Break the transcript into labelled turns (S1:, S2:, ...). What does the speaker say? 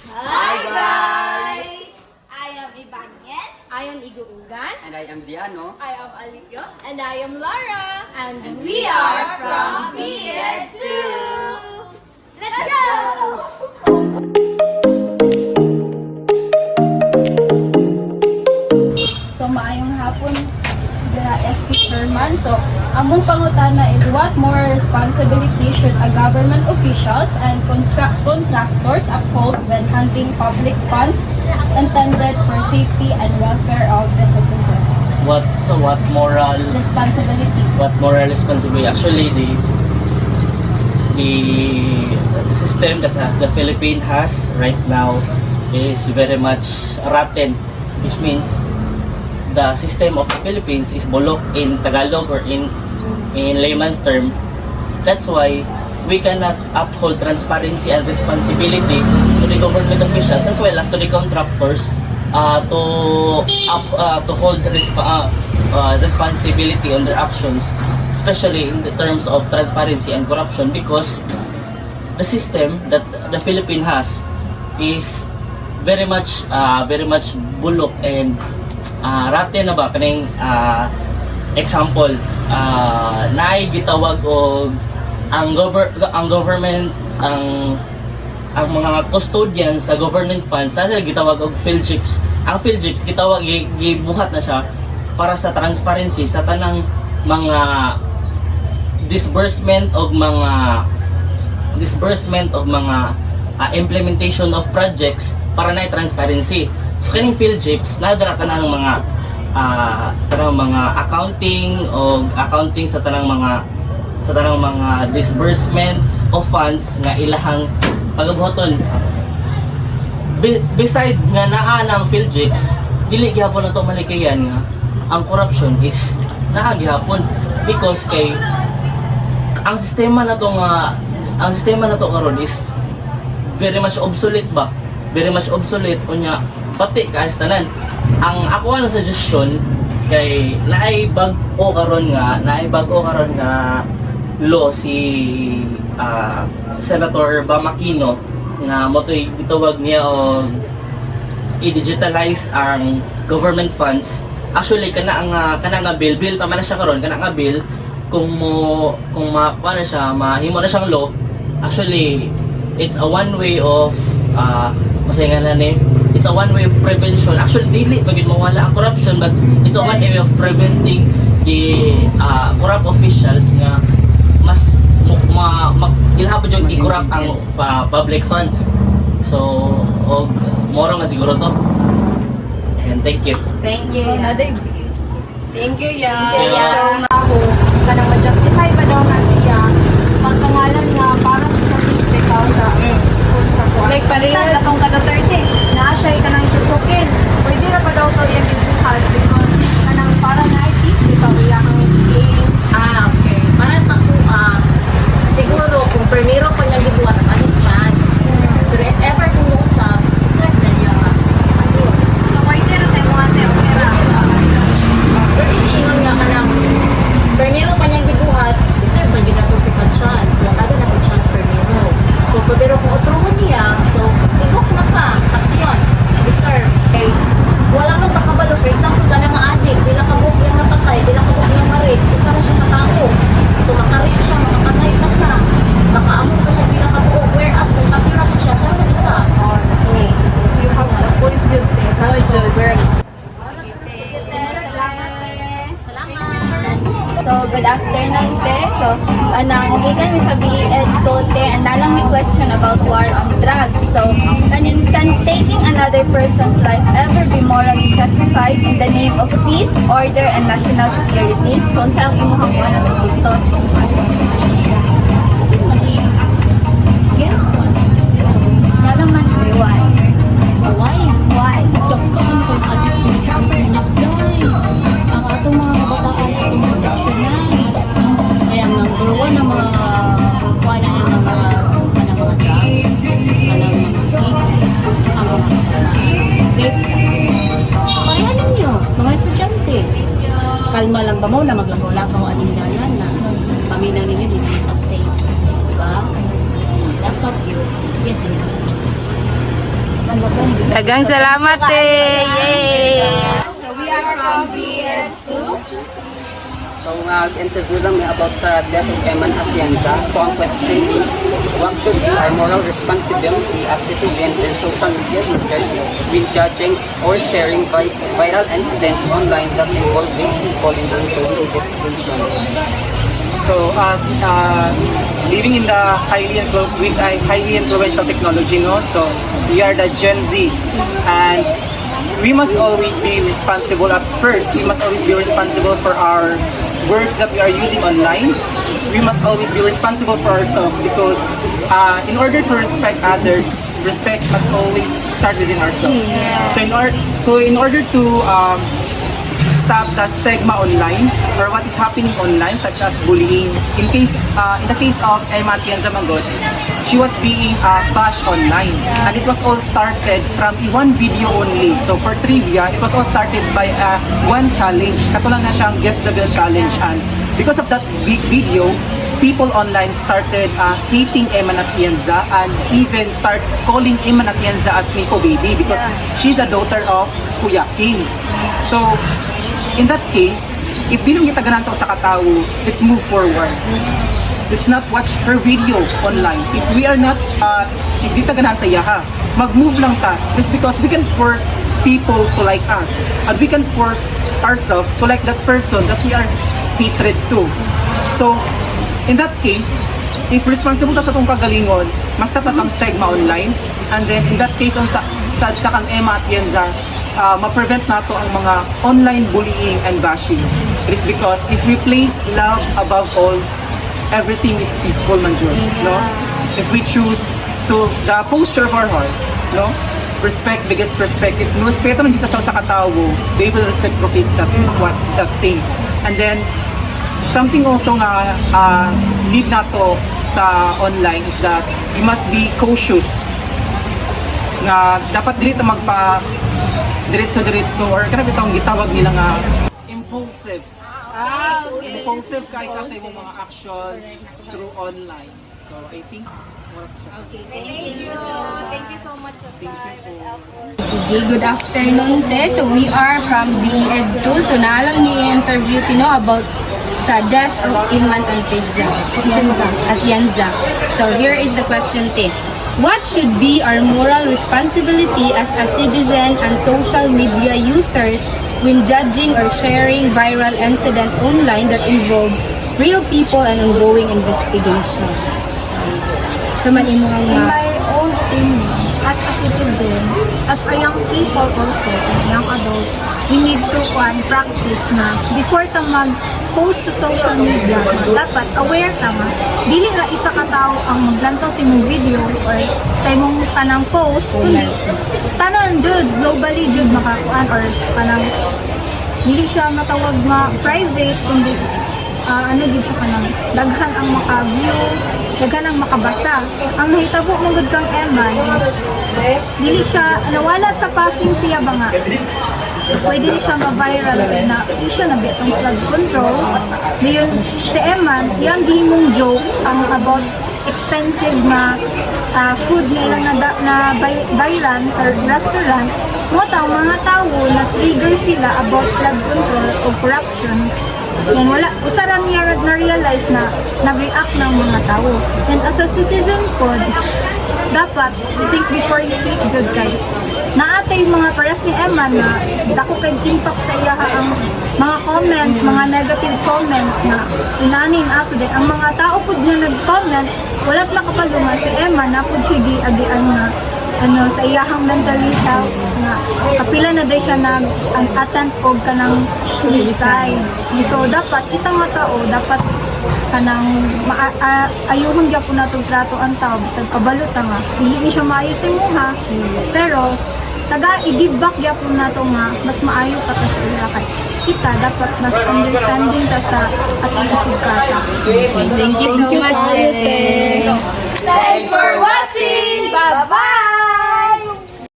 S1: Hi guys! I am Ibanez.
S2: I am Iguugan.
S3: And I am Diano.
S1: I am Alipio. And I am Laura.
S2: And
S1: We are from BED2. Let's go!
S4: So, maayong hapon, Dira SK Sherman. So, among pangutana is what more responsibility should a government officials and contractors uphold when handling public funds intended for safety and welfare of the citizen?
S5: What moral
S4: Responsibility.
S5: responsibility? Actually, the system that the Philippines has right now is very much rotten, which means the system of the Philippines is bulok in Tagalog or in layman's term. That's why we cannot uphold transparency and responsibility to the government officials as well as to the contractors to hold the responsibility on their actions, especially in the terms of transparency and corruption, because the system that the Philippines has is very much bulok and rotten na ba kaning example naay gitawag og ang government ang mga custodians sa government funds sa sila gitawag og PhilGips. Ang PhilGips gitawag gibuhat na siya para sa transparency sa tanang mga disbursement og mga implementation of projects para na transparency. So kaning PhilGips nadara tanang mga accounting o accounting sa tanang mga disbursement of funds nga ilahang pagabuhaton. Beside nga naa ng PhilGips, dili gyapon nato malikayan nga ang corruption is naa gyapon, because kay ang sistema nato karon is very much obsolete ba? Very much obsolete unya pati kaistanan. Ang ako ang suggestion kay naay bag-o karon nga law si Senator Bamakino nga motoy gitawag niya og i-digitalize ang government funds. Actually kana nga bill pa man na siya karon, kana nga bill kung makuha na siya, mahimo na siyang law. Actually it's a one way of it's a one way of prevention. Actually dili pagid mawala ang corruption, but it's a one way of preventing the corrupt officials nga mas ilhapon yung i-corrupt ang public funds. So moro nga siguro to. And thank you.
S2: Thank you.
S1: Thank you, yeah.
S2: Thank you.
S4: So, ako, kanang ma-justify pa daw nga siya pagpangalan nga parang sa siste ka sa school sa kuwan.
S2: Like, parehas.
S4: Katong kada 30, naa siya kanang sutukin. Pwede ra pa daw to yung ibuhat because kanang parang na-artist, di ba wala ang game.
S6: Okay. Para sa kuha, siguro kung primero pa niya gibuhat ang any chance. Pero if ever kung usap, isarap na niya ka.
S4: So, pwede ra sa mga tera.
S6: Pero iniingon nga ka ng primero pa niya gibuhat, isarap na niya kung second chance. Wala na kung chance primero. So, pero kung otro niya, so, igok na ka. Takyon. Isarap. Okay. Wala kang takabalo. For example, ka na nga adik. Bila ka buhok yung napatay. Bila ka buhok yung marit. Isa na siya matao. So, makarit siya. Makapatay pa siya. Makaamon pa siya bilang kabuo. Whereas, kung kapira siya sa isa.
S4: Okay. You have a point good test. How is your work?
S2: So, good afternoon, te. So, gikan mi sa BED Tote, and nalang may question about war on drugs. So, can taking another person's life ever be morally justified in the name of peace, order, and national security? Kung saan imuhang ko na dito?
S6: Yes.
S2: Nalaman ko, why?
S6: Why?
S2: Why?
S6: Dagkahan kung addicted sa awareness dahil ang atong mga kabataan ay international. Kaya ang number one na mga kuha na yung mga drugs, kanang mga ang mga kaya ninyo, mga estudyante. Kalma lang ba mo na maglakaw-lakaw aning dalan na paminaw ninyo di na safe. Diba? Dapat yun. Yes, yun.
S3: Dagang salamat eh. Yay!
S7: So, interview lang about sa death of Eman Atienza. So, ang question is, what should be our moral responsibility as citizens and social media users with judging or sharing viral incidents online that involve people in unknown investigations?
S8: So as living in the with a highly influential technology, no. So we are the Gen Z, and we must always be responsible. At first, we must always be responsible for our words that we are using online. We must always be responsible for ourselves because in order to respect others, respect must always start within ourselves. So in order to stop the stigma online or what is happening online, such as bullying. In the case of Emma Atienza Magod, she was being bashed online, and it was all started from one video only. So for trivia, it was all started by one challenge. Katulad na siyang Guess the Bell challenge, and because of that video, people online started hating Emma Atienza and even start calling Emma Atienza as Nico Baby because she's a daughter of Kuya King. So in that case, if di naman kita ganahan sa usa ka tawo, let's move forward. Let's not watch her video online. If we are not, if di ta ganahan sa yaha, mag-move lang ta. Just because we can force people to like us, and we can force ourselves to like that person that we are hatred to. So, in that case, if responsible ta sa itong kagalingon, mas tatatang stigma online, and then in that case, sa kang Emma Atienza, ma-prevent nato ang mga online bullying and bashing. It is because if we place love above all, everything is peaceful man jud, no? If we choose to the posture of our heart, no? Respect begets respect. If no respeto man kita sa katawo, they will reciprocate that thing. And then something also nga lead nato sa online is that we must be cautious. Nga dapat dili ta magpa diretso or kanang bitong gitawag nila nga impulsive. Impulsive kay kasi yung mga actions through online. So I think
S1: Thank you. Thank you so much.
S3: Sige, good afternoon te. So we are from BEd 2. So naalang ni interview tino about sa death of Eman Atienza. So here is the question te. What should be our moral responsibility as a citizen and social media users when judging or sharing viral incident online that involve real people and ongoing investigation? So man imo
S9: In my own opinion, as a citizen, as a young people also, young adults, we need to practice na before ta mag-post sa social media, dapat aware ta nga. Dili ra isa ka tao ang maglantaw sa imong video or sa imong tanang post, kundi tanan jud globally jud makakuan or kanang dili siya matawag nga private kundi ano gid siya kanang daghan ang maka-view, daghan ang makabasa. Ang nahitabo mong gud kang Eman is dili siya nawala sa passing siya ba nga pwede siya ma-viral na di siya nabitong flood control. Diyon si Eman, yung gihimong joke ang about expensive na food nila na bayran sa restaurant. Mo mga tao na trigger sila about flood control o corruption. Yan wala, usaran niya na-realize na nag-react ng mga tao. And as a citizen po, dapat think before you click jud kay naatay mga parehas ni Emma na dako kay impact sa iya ang mga comments, mga negative comments na inanin ato din. Ang mga tao po na nag-comment, wala sila kapalungan si Emma na po siya giagian na sa iyahang mentally health na kapila na day siya nag-attempt og kanang suicide. So dapat kita nga tao dapat kanang ayuhon gyud po natong trato ang tao bisag kabalo ta nga dili ni siya maayo sa imuha pero taga i-give back gyud po nato nga mas maayo pa ta sa ila kay kita dapat mas understanding ta sa ating sugkata.
S3: Thank you so much.
S1: Thanks for watching. Bye-bye.